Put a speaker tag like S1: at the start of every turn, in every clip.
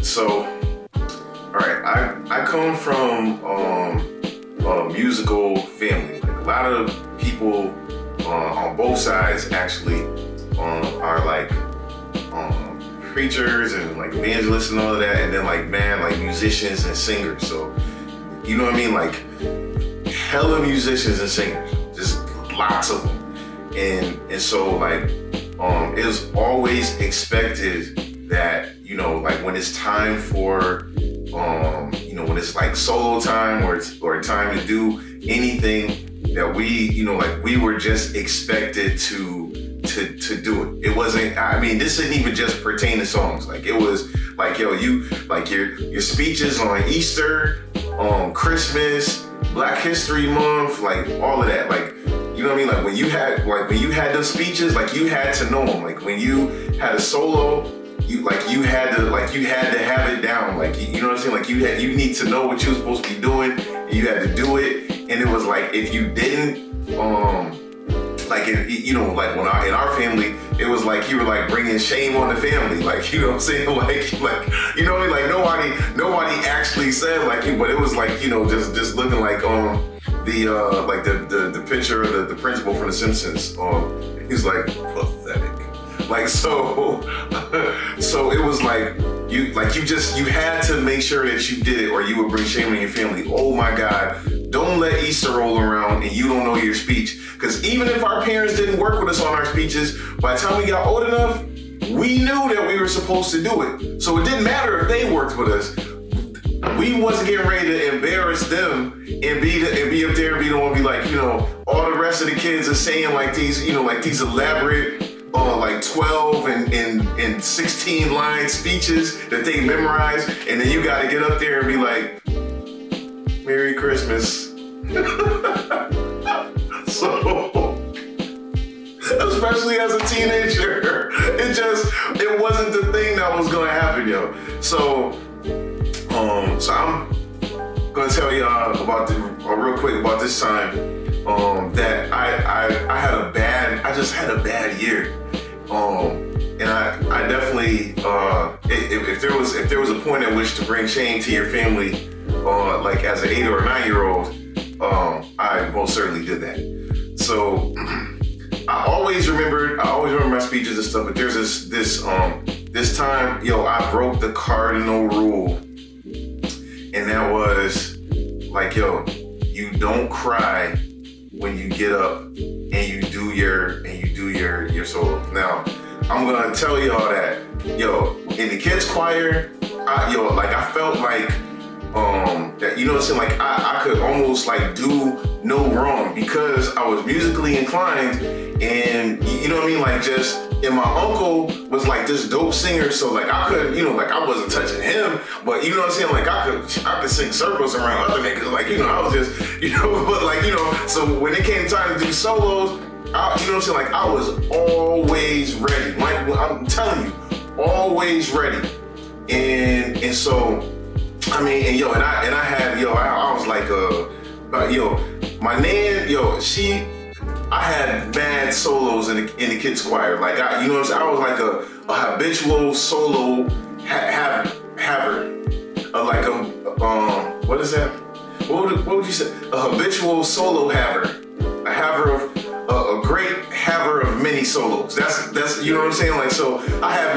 S1: So, all right, I come from a musical family. Like a lot of people on both sides actually are like preachers and like evangelists and all of that, and then like musicians and singers. So you know what I mean, like hella musicians and singers, just lots of them. And so like it was always expected that, you know, like when it's time for you know, when it's like solo time or time to do anything, that we, you know, like we were just expected to do it. It wasn't, I mean, this didn't even just pertain to songs. Like it was like, yo, you like your speeches on Easter, Christmas, Black History Month, like all of that. Like, you know what I mean? Like when you had those speeches, like you had to know them. Like when you had a solo, you had to have it down. Like, you know what I'm saying? Like you need to know what you were supposed to be doing, and you had to do it. And it was like, if you didn't, you know, like in our family, it was like you were like bringing shame on the family. Like, you know what I'm saying? Like, you know what I mean? Like nobody actually said like, but it was like, you know, just looking like, the picture of the principal from The Simpsons. He's like pathetic. Like, so it was like you had to make sure that you did it, or you would bring shame on your family. Oh my God, don't let Easter roll around and you don't know your speech. Because even if our parents didn't work with us on our speeches, by the time we got old enough, we knew that we were supposed to do it. So it didn't matter if they worked with us. We wasn't getting ready to embarrass them and be up there and be the one to be like, you know, all the rest of the kids are saying like these, you know, like these elaborate like 12 and 16 line speeches that they memorize, and then you got to get up there and be like, Merry Christmas. So, especially as a teenager, it wasn't the thing that was going to happen, yo. So I'm gonna tell y'all real quick about this time that I just had a bad year, and I definitely if there was a point at which to bring shame to your family, like as an 8 or 9-year-old, I most certainly did that. So I always remember my speeches and stuff, but there's this time, yo, I broke the cardinal rule. And that was like, yo, you don't cry when you get up and you do your solo. Now, I'm gonna tell y'all that, yo, in the kids choir, I felt like that, you know what I'm saying? Like I could almost like do no wrong because I was musically inclined, and you know what I mean? Like and my uncle was like this dope singer, so like I couldn't, you know, like I wasn't touching him, but you know what I'm saying? Like I could sing circles around other niggas, like, you know, I was just, you know, but like, you know, so when it came time to do solos, you know what I'm saying? Like I was always ready. Like I'm telling you, always ready. And so, I mean, and yo, and I had, yo, I was like, yo, my nan, yo, I had bad solos in the kids choir. Like you know what I'm saying? I was like a habitual solo haver, what is that? What would you say? A habitual solo haver, a great haver of many solos. That's you know what I'm saying? Like, so I had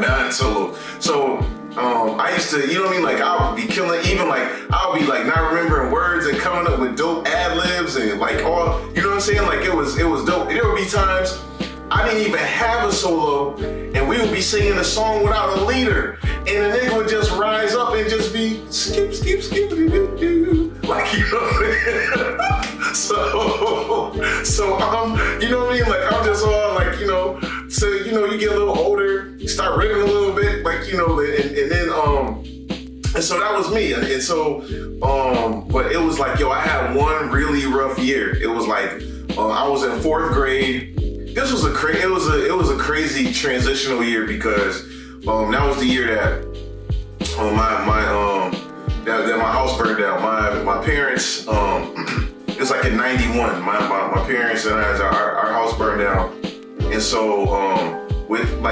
S1: bad solos. So I used to, you know what I mean? Like I would be killing, even like I would be like not remembering words and coming up with dope ad libs and like all, you know what I'm saying? Like it was dope. There would be times I didn't even have a solo, and we would be singing a song without a leader, and the nigga would just rise up and just be skip, skip, skip, like, you know what I mean? So you know what I mean? Like I'm just all like, you know, so you know, you get a little older, you start ripping a little bit, like, you know, and then and so that was me, and so but it was like, yo, I had one really rough year. It was like I was in 4th grade. This was it was a crazy transitional year because that was the year that that my house burned down. My parents, it was like in '91. My parents and our house burned down, and so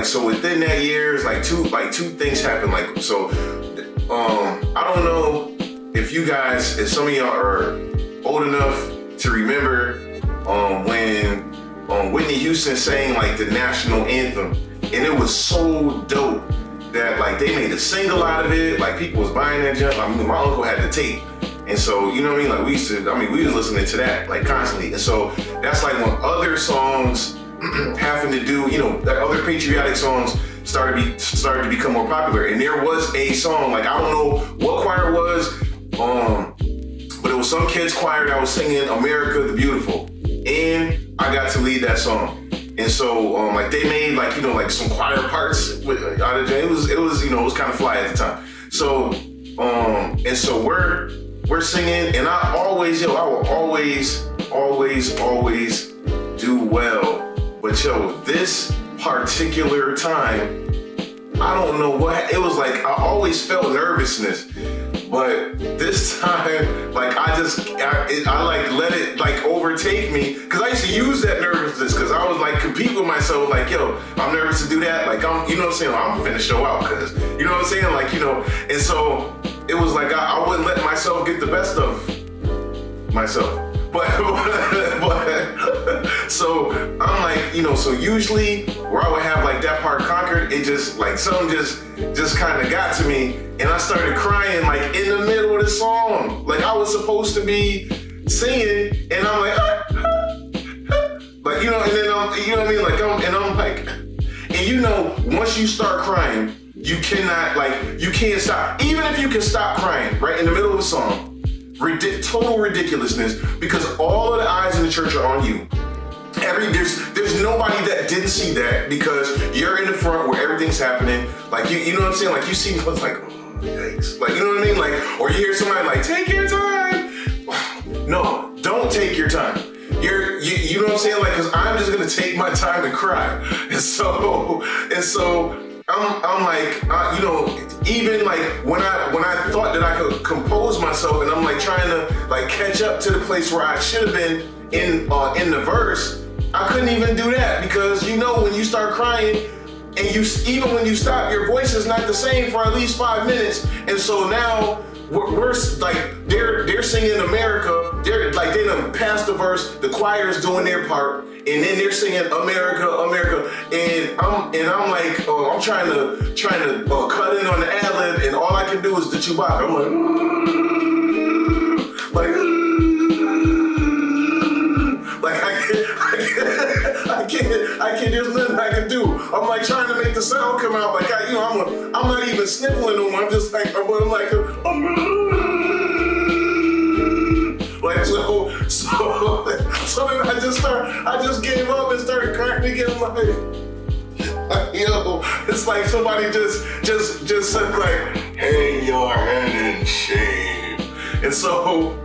S1: so within that year, it's like two things happened. Like, so, I don't know if some of y'all are old enough to remember, when Whitney Houston sang like the national anthem, and it was so dope that like they made a single out of it. Like people was buying that junk. I mean, my uncle had the tape. And so, you know what I mean? Like we was listening to that like constantly. And so that's like when other songs having to do, other patriotic songs started to become more popular. And there was a song, like I don't know what choir it was, but it was some kids choir that was singing America the Beautiful. And I got to lead that song. And so, like they made like, like some choir parts out of it. It was kind of fly at the time. So, and so we're singing, and I will always do well. But this particular time, I don't know what, it was like, I always felt nervousness. But this time, like I like let it like overtake me, because I used to use that nervousness, because I was like compete with myself, like I'm nervous to do that, like I'm finna show out, because you know what I'm saying, like and so it was like I wouldn't let myself get the best of myself, but so I'm like so usually where I would have like that part conquered, it just like something just kind of got to me. And I started crying like in the middle of the song. Like I was supposed to be singing, and I'm like, like, and then I'm like, I'm like, and once you start crying, you can't stop. Even if you can stop crying right in the middle of a song, total ridiculousness, because all of the eyes in the church are on you. There's nobody that didn't see that, because you're in the front where everything's happening. Like you know what I'm saying? Like you see what's like, yikes. Like, you know what I mean? Like, or you hear somebody like, take your time. No, don't take your time. You know what I'm saying? Like, cause I'm just gonna take my time and cry. And so I'm like, even like when I thought that I could compose myself, and I'm like trying to like catch up to the place where I should have been in the verse, I couldn't even do that, because when you start crying, and even when you stop, your voice is not the same for at least 5 minutes. And so now we're like, they're singing America. They're like, they done passed the verse. The choir's doing their part, and then they're singing America, America. And I'm like, I'm trying to cut in on the ad lib, and all I can do is the Chewbacca. I'm like. I can't, there's nothing I can do. I'm like trying to make the sound come out, like I'm not even sniffling no more. I'm just like, but I'm like, like so then I just gave up and started crying again. Like, it's like somebody just said like, hang your head in shame. And so,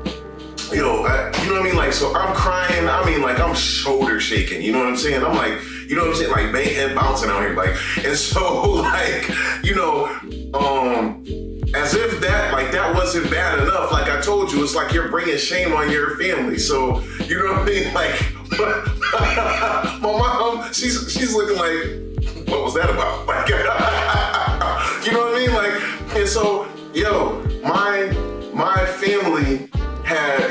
S1: you know what I mean? Like, so I'm crying. I mean, like, I'm shoulder shaking. You know what I'm saying? I'm like, you know what I'm saying? Like, bang head bouncing out here. Like, and so, like, as if that wasn't bad enough. Like I told you, it's like you're bringing shame on your family. So, you know what I mean? Like, my mom, she's looking like, what was that about? Like, you know what I mean? Like, and so, my family had,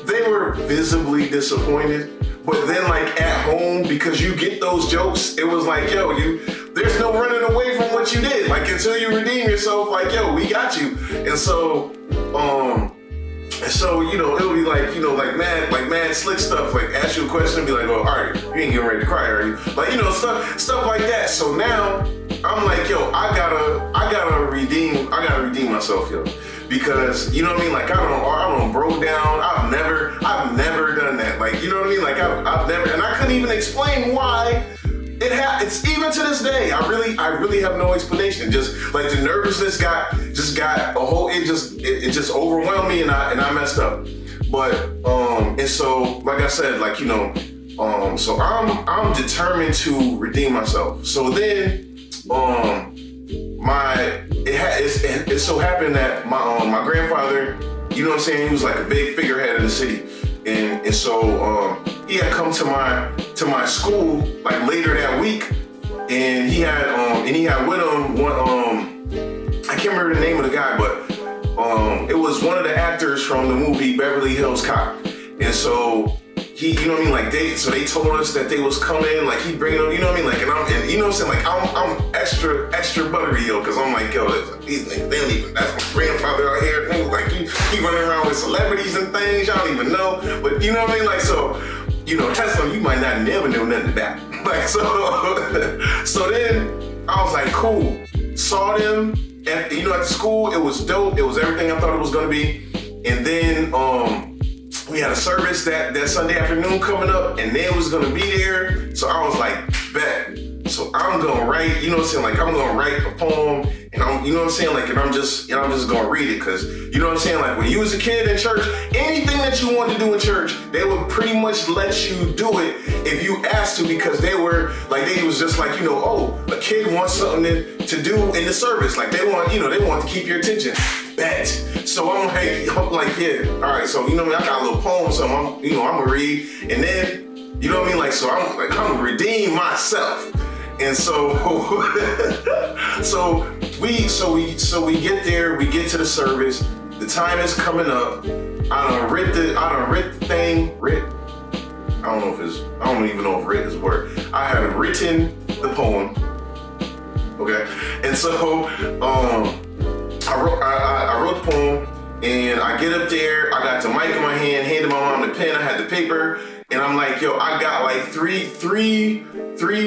S1: they were visibly disappointed. But then, like, at home, because you get those jokes, it was like, there's no running away from what you did. Like, until you redeem yourself, like, we got you. And so, it'll be like, mad slick stuff. Like, ask you a question and be like, well, all right, you ain't getting ready to cry, are you? Like, stuff like that. So now, I'm like, I gotta redeem myself, because, you know what I mean? Like, I don't broke down. I've never done that. Like, you know what I mean? Like, I've never, and I couldn't even explain why it's even to this day. I really have no explanation. Just like the nervousness got a whole, it just overwhelmed me, and I messed up. But, and so, like I said, like, so I'm determined to redeem myself. So then, it so happened that my grandfather, you know what I'm saying, he was like a big figurehead in the city, and so he had come to my school like later that week, and he had with him one I can't remember the name of the guy, but it was one of the actors from the movie Beverly Hills Cop. And so he, you know what I mean, like they told us that they was coming, like he bringing them, you know what I mean, like, and you know what I'm saying, like I'm extra buttery, yo, because I'm like, yo, they don't even, that's my grandfather out here, like he running around with celebrities and things, y'all don't even know, but you know what I mean, like, so, you know, that's something you might not never know nothing about, like, so then I was like, cool, saw them, and you know, at the school, it was dope, it was everything I thought it was gonna be, and then, we had a service that Sunday afternoon coming up, and they was gonna be there. So I was like, bet. So I'm gonna write, you know what I'm saying? Like I'm gonna write a poem, and you know what I'm saying? Like, and I'm just gonna read it, cause you know what I'm saying? Like when you was a kid in church, anything that you wanted to do in church, they would pretty much let you do it if you asked to, because they was just like, you know, oh, a kid wants something to do in the service. Like they want to keep your attention. Bet. So I'm like, yeah, all right. So you know what I mean? I got a little poem, so I'm gonna read, and then you know what I mean? Like, so I'm gonna redeem myself, and so so we get there, we get to the service, the time is coming up. I done writ the thing. I don't even know if writ is a word. I have written the poem. Okay, and so I wrote the poem, and I get up there, I got the mic in my hand, handed my mom the pen, I had the paper, and I'm like, yo, I got like three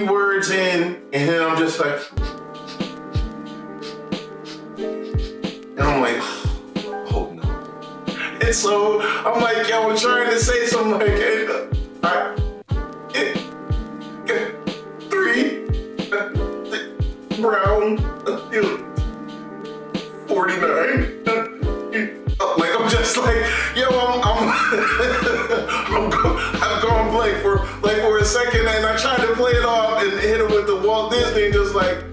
S1: words in, and then I'm just like, and I'm like, oh no. And so I'm like, yo, I'm trying to say something like, three brown, 49. Like I'm just like, yo, I'm going blank for a second, and I tried to play it off and hit it with the Walt Disney, just like.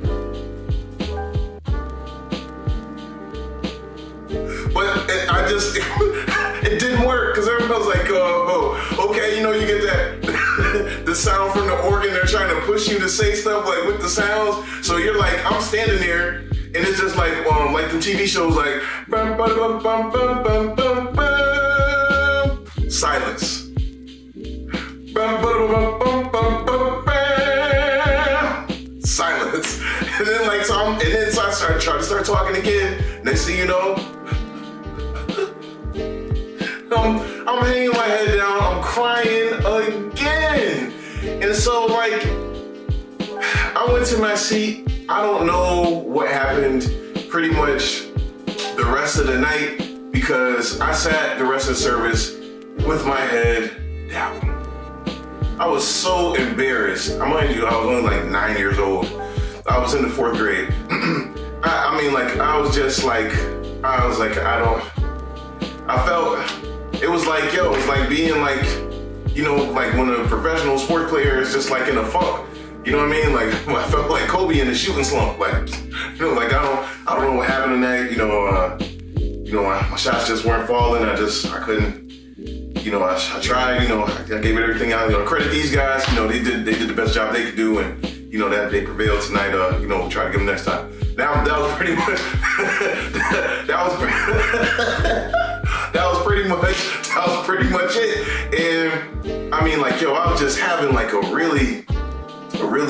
S1: But it didn't work, because everyone was like, oh, okay, you know, you get that the sound from the organ, they're trying to push you to say stuff like with the sounds. So you're like, I'm standing there, and it's just like the TV shows, like bum, bum, bum, bum, bum, bum, bum, bum. Silence. Bum, bum, bum, bum, bum, bum, bum. Silence. And then so I start talking again. Next thing you know, I'm hanging my head down, I'm crying again. And so like, I went to my seat. I don't know what happened pretty much the rest of the night, because I sat the rest of the service with my head down. I was so embarrassed. Mind you, I was only like 9 years old. I was in the 4th grade. It was like being like, you know, like when a professional sport player is just like in a funk. You know what I mean? Like I felt like Kobe in the shooting slump. Like, you know, like I don't know what happened tonight. My shots just weren't falling. I couldn't. You know, I tried. You know, I gave it everything out. You know, credit these guys. You know, they did the best job they could do, and you know that they prevailed tonight. You know, we'll try to get them next time. That was pretty much. That was pretty much it. And I mean, like, yo, I was just having like a really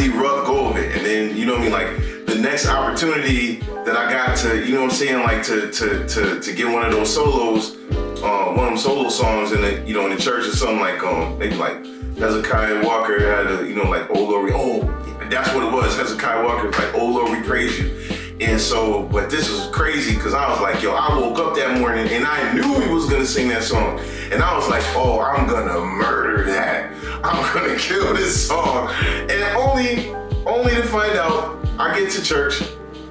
S1: rough go of it. And then, you know what I mean, like the next opportunity that I got to, you know what I'm saying, like to get one of those solos, one of them solo songs in the, you know, in the church or something, like maybe like Hezekiah Walker had a, you know, like, oh Lord, that's what it was. Hezekiah Walker was like, oh Lord, we praise you. And so, but this was crazy, because I was like, yo, I woke up that morning and I knew he was gonna sing that song. And I was like, oh, I'm gonna murder that. I'm gonna kill this song. And only to find out, I get to church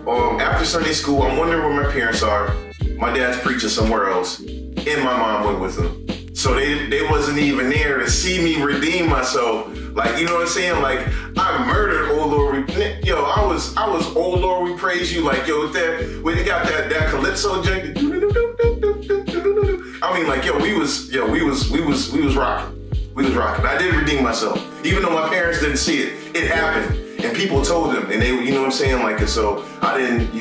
S1: after Sunday school. I'm wondering where my parents are. My dad's preaching somewhere else, and my mom went with him. So they wasn't even there to see me redeem myself. Like, you know what I'm saying? Like, I murdered Oh Lord, I was Oh Lord, we praise you. Like, yo, when they got that calypso junk. I mean, like, we was rocking. We was rocking. I did redeem myself. Even though my parents didn't see it, it happened. And people told them, and they, you know what I'm saying? Like, and so I didn't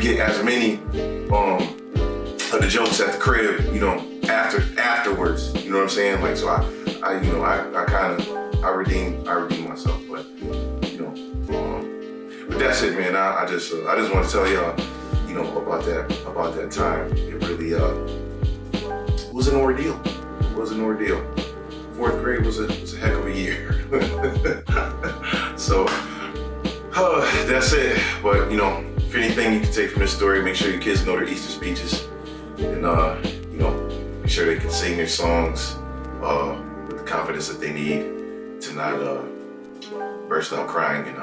S1: get as many of the jokes at the crib, afterwards. You know what I'm saying? Like, so I redeemed myself. But, but that's it, man. I just want to tell y'all, about that time. It really was an ordeal. It was an ordeal. Fourth grade was a heck of a year. So that's it. But if anything you can take from this story, make sure your kids know their Easter speeches, and make sure they can sing their songs with the confidence that they need to not burst out crying and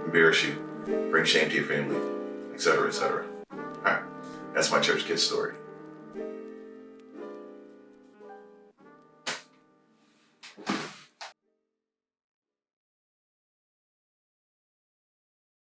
S1: embarrass you, bring shame to your family, etc., etc. All right, that's my church kid story.